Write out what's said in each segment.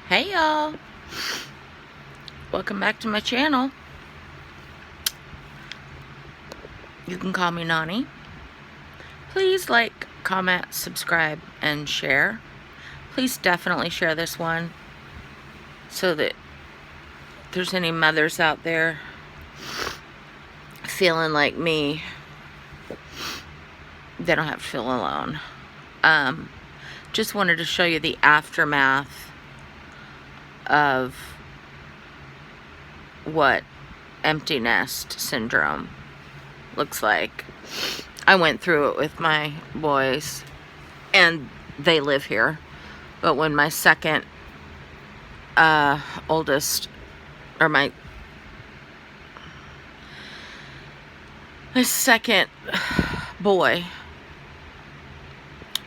Hey y'all, welcome back to my channel. You can call me Nani. Please like, comment, subscribe, and share. Please definitely share this one so that if there's any mothers out there feeling like me, they don't have to feel alone. Just wanted to show you the aftermath of what empty nest syndrome looks like. I went through it with my boys, and they live here. But when my second oldest, or my second boy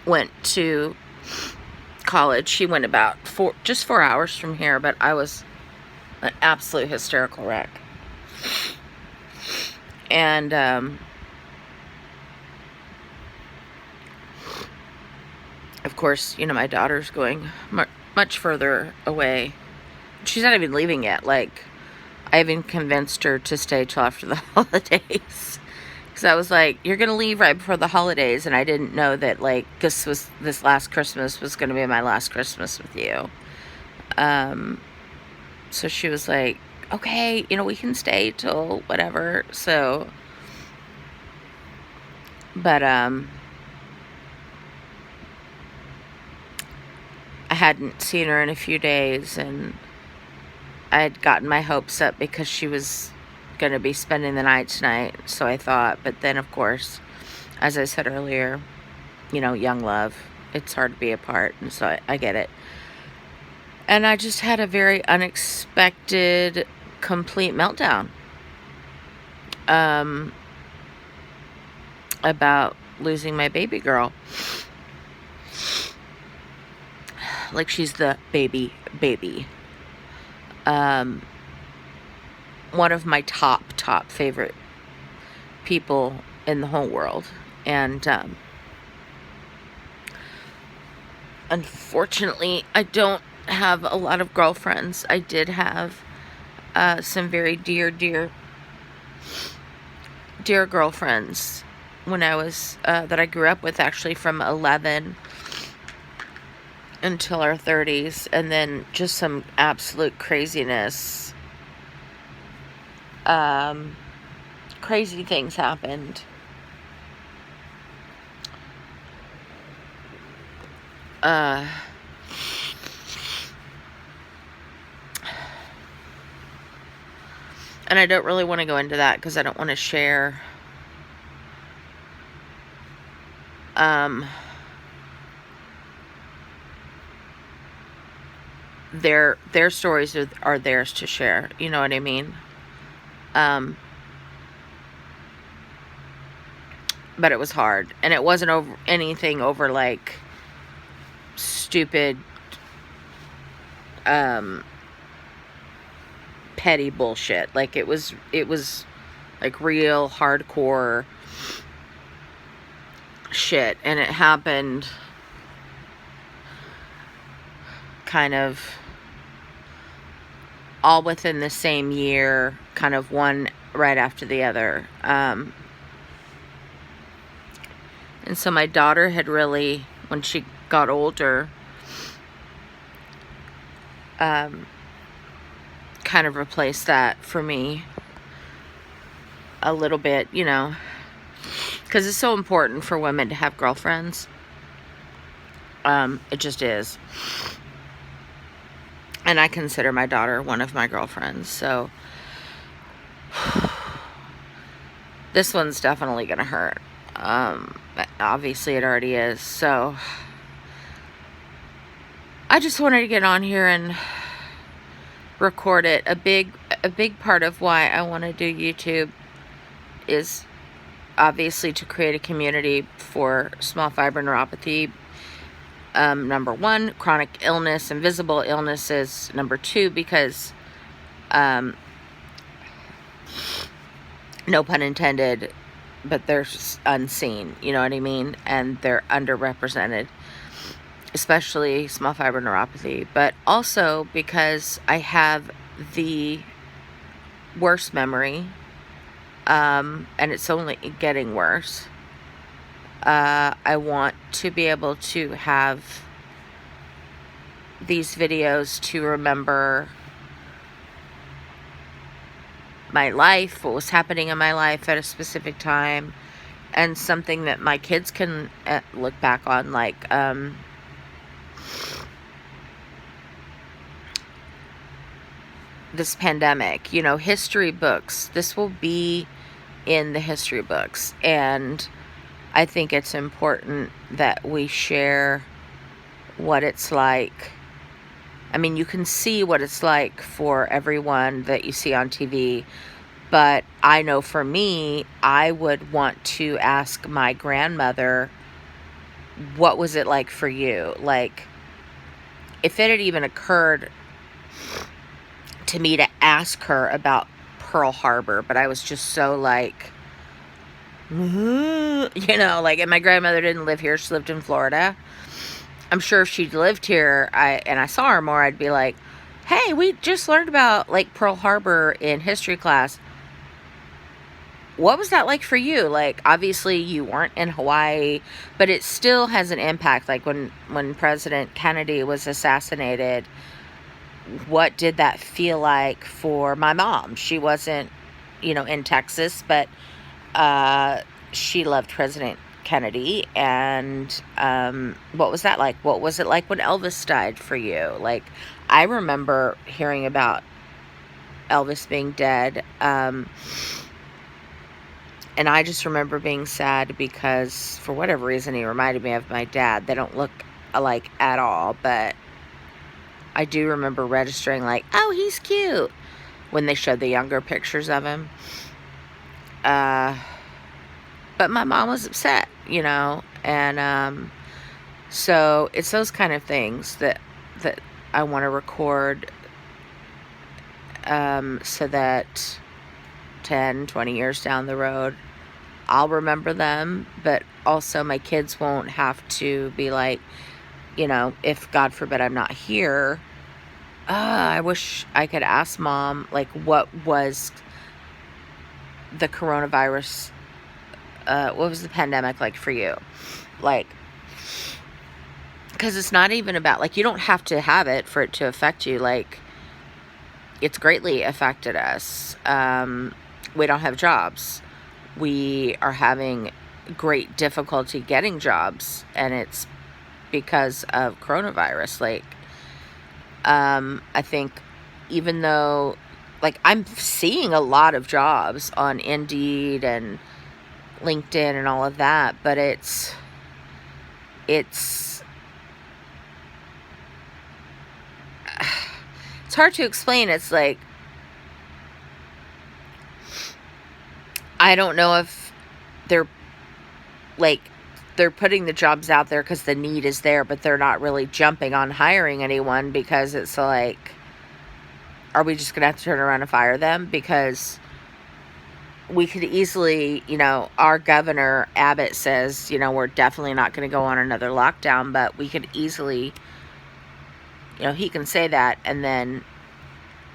went to college, he went about just 4 hours from here, but I was an absolute hysterical wreck. And of course, you know, my daughter's going much further away. She's not even leaving yet. Like, I even convinced her to stay till after the holidays. Because I was like, you're going to leave right before the holidays. And I didn't know that, like, this last Christmas was going to be my last Christmas with you. So she was like, okay, you know, we can stay till whatever. So, but, I hadn't seen her in a few days, and I had gotten my hopes up because she was going to be spending the night tonight, so I thought. But then, of course, as I said earlier, you know, young love, it's hard to be apart, and so I get it. And I just had a very unexpected, complete meltdown about losing my baby girl. Like, she's the baby. One of my top favorite people in the whole world. And unfortunately, I don't have a lot of girlfriends. I did have some very dear girlfriends when I was that I grew up with, actually, from 11 until our 30s, and then just some absolute craziness. Crazy things happened. And I don't really want to go into that because I don't want to share their stories are theirs to share, you know what I mean? But it was hard, and it wasn't over anything over like stupid petty bullshit. Like, it was like real hardcore shit, and it happened kind of all within the same year, kind of one right after the other. And so my daughter had really, when she got older, kind of replaced that for me a little bit, you know, because it's so important for women to have girlfriends. It just is. And I consider my daughter one of my girlfriends, so this one's definitely gonna hurt. Obviously it already is. So I just wanted to get on here and record it. A big part of why I want to do YouTube is obviously to create a community for small fiber neuropathy. Number one, chronic illness, invisible illnesses. Number two, because no pun intended, but they're unseen, you know what I mean? And they're underrepresented. especially small fiber neuropathy, but also because I have the worst memory, and it's only getting worse. I want to be able to have these videos to remember my life, what was happening in my life at a specific time, and something that my kids can look back on, like this pandemic, you know, history books. This will be in the history books, and I think it's important that we share what it's like. I mean, you can see what it's like for everyone that you see on TV, but I know for me, I would want to ask my grandmother, what was it like for you? Like, if it had even occurred to me to ask her about Pearl Harbor, but I was just so like, you know, like, and my grandmother didn't live here. She lived in Florida. I'm sure if she'd lived here, and I saw her more, I'd be like, hey, we just learned about, like, Pearl Harbor in history class. What was that like for you? Like, obviously you weren't in Hawaii, but it still has an impact. Like, when President Kennedy was assassinated, what did that feel like for my mom? She wasn't, you know, in Texas, but she loved President Kennedy. And what was that like? What was it like when Elvis died for you? Like, I remember hearing about Elvis being dead, and I just remember being sad because for whatever reason he reminded me of my dad. They don't look alike at all, but I do remember registering like, oh, he's cute, when they showed the younger pictures of him. But my mom was upset, you know, and so it's those kind of things that I want to record, so that 10, 20 years down the road, I'll remember them, but also my kids won't have to be like, you know, if God forbid I'm not here, I wish I could ask Mom, like, what was the coronavirus, what was the pandemic like for you? Like, because it's not even about, like, you don't have to have it for it to affect you. Like, it's greatly affected us. We don't have jobs. We are having great difficulty getting jobs, and it's because of coronavirus. Like, I think even though, like, I'm seeing a lot of jobs on Indeed and LinkedIn and all of that, but it's hard to explain. It's like, I don't know if they're like, they're putting the jobs out there because the need is there, but they're not really jumping on hiring anyone, because it's like, are we just going to have to turn around and fire them? Because we could easily, you know, our governor, Abbott, says, you know, we're definitely not going to go on another lockdown, but we could easily, you know, he can say that, and then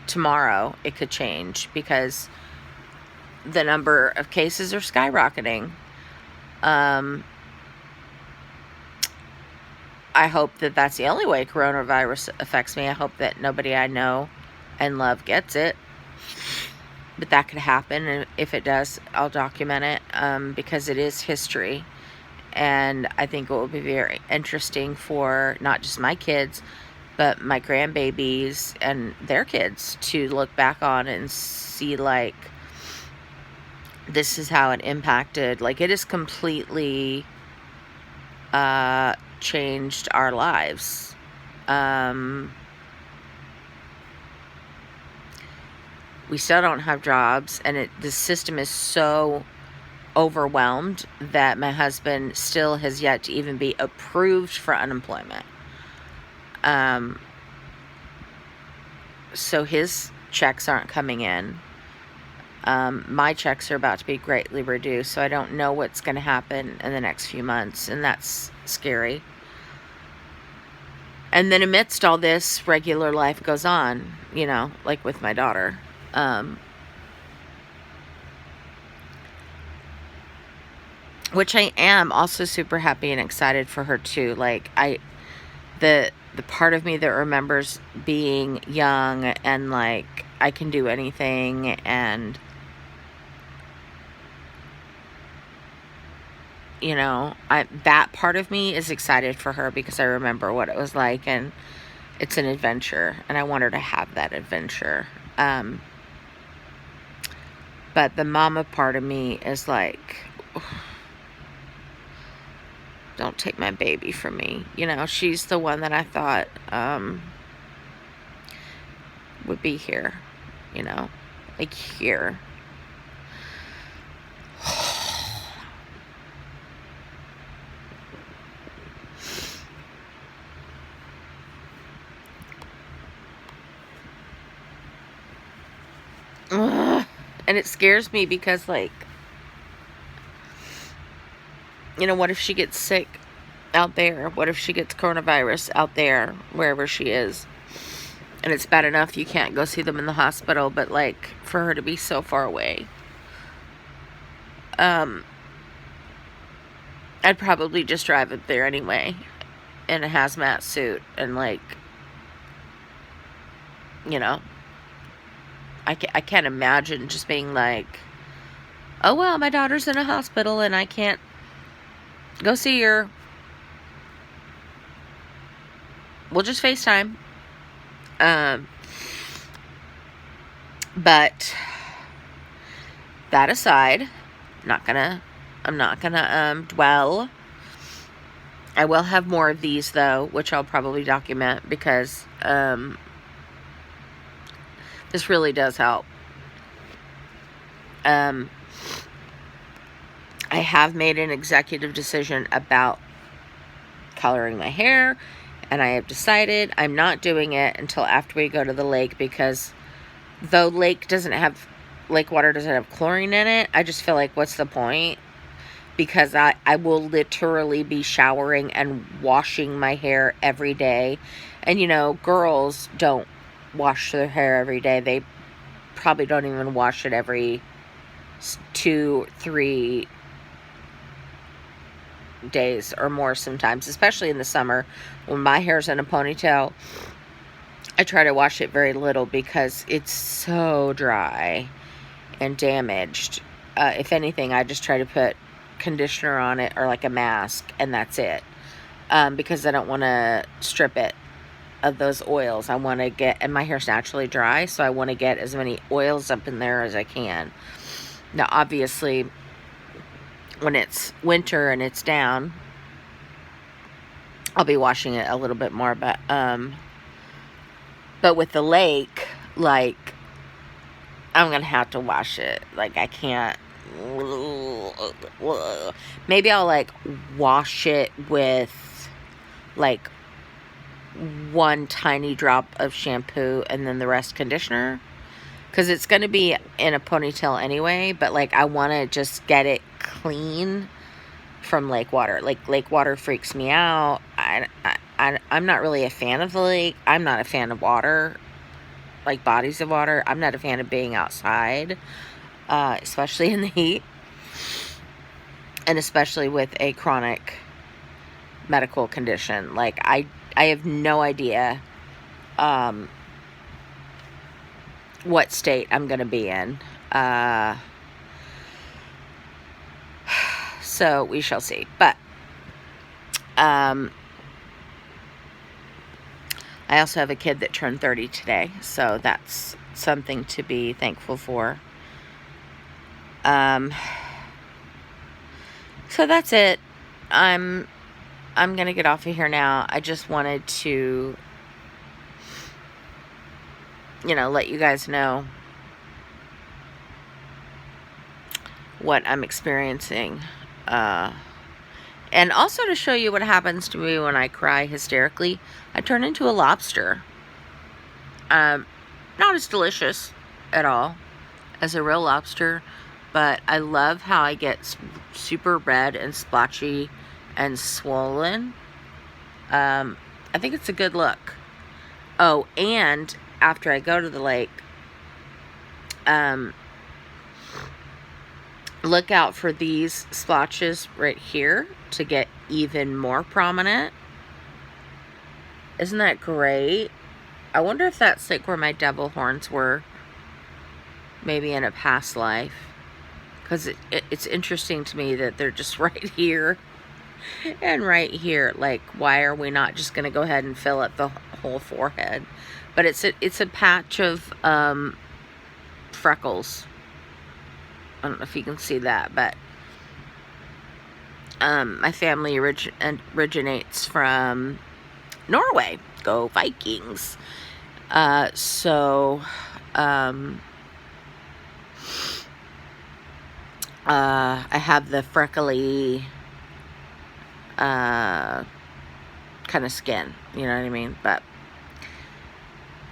tomorrow it could change because the number of cases are skyrocketing. I hope that that's the only way coronavirus affects me. I hope that nobody I know and love gets it. But that could happen, and if it does, I'll document it, because it is history. And I think it will be very interesting for not just my kids, but my grandbabies and their kids to look back on and see, like, this is how it impacted. Like, it has completely changed our lives. We still don't have jobs, and the system is so overwhelmed that my husband still has yet to even be approved for unemployment. So his checks aren't coming in. My checks are about to be greatly reduced, so I don't know what's going to happen in the next few months, and that's scary. And then amidst all this, regular life goes on, you know, like with my daughter. Which I am also super happy and excited for her too. Like, the part of me that remembers being young and like I can do anything, and you know, that part of me is excited for her because I remember what it was like, and it's an adventure, and I want her to have that adventure. But the mama part of me is like, don't take my baby from me. You know, she's the one that I thought would be here, you know, like here. And it scares me because, like, you know, what if she gets sick out there? What if she gets coronavirus out there, wherever she is? And it's bad enough you can't go see them in the hospital, but, like, for her to be so far away. I'd probably just drive up there anyway in a hazmat suit and, like, you know, I can't imagine just being like, oh, well, my daughter's in a hospital and I can't go see her. We'll just FaceTime. But that aside, I'm not gonna dwell. I will have more of these though, which I'll probably document because this really does help. I have made an executive decision about coloring my hair, and I have decided I'm not doing it until after we go to the lake, because though lake water doesn't have chlorine in it, I just feel like, what's the point? Because I will literally be showering and washing my hair every day. And, you know, girls don't wash their hair every day. They probably don't even wash it every 2-3 days or more sometimes, especially in the summer when my hair's in a ponytail. I try to wash it very little because it's so dry and damaged. If anything, I just try to put conditioner on it or like a mask, and that's it, because I don't want to strip it of those oils. I want to get, and my hair's naturally dry, so I want to get as many oils up in there as I can. Now obviously when it's winter and it's down, I'll be washing it a little bit more, but with the lake, like, I'm gonna have to wash it. Like, I can't. Maybe I'll, like, wash it with, like, one tiny drop of shampoo and then the rest conditioner. Because it's going to be in a ponytail anyway, but, like, I want to just get it clean from lake water. Like, lake water freaks me out. I'm not really a fan of the lake. I'm not a fan of water, like bodies of water. I'm not a fan of being outside, especially in the heat, and especially with a chronic medical condition. Like, I have no idea what state I'm going to be in. So we shall see. But I also have a kid that turned 30 today, so that's something to be thankful for. So that's it. I'm gonna get off of here now. I just wanted to, you know, let you guys know what I'm experiencing. And also to show you what happens to me when I cry hysterically. I turn into a lobster. Not as delicious at all as a real lobster, but I love how I get super red and splotchy and swollen. I think it's a good look. Oh, and after I go to the lake, look out for these splotches right here to get even more prominent. Isn't that great? I wonder if that's like where my devil horns were, maybe in a past life. Because it's interesting to me that they're just right here and right here. Like, why are we not just going to go ahead and fill up the whole forehead? But it's a patch of freckles. I don't know if you can see that, but my family originates from Norway. Go Vikings. So I have the freckly kind of skin, you know what I mean? But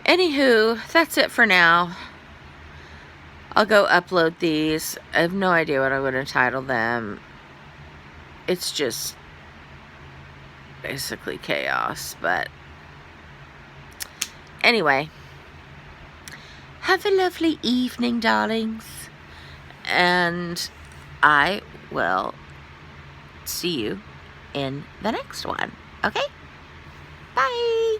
anywho, that's it for now. I'll go upload these. I have no idea what I'm going to title them. It's just basically chaos, but anyway, have a lovely evening, darlings, and I will see you in the next one. Okay? Bye.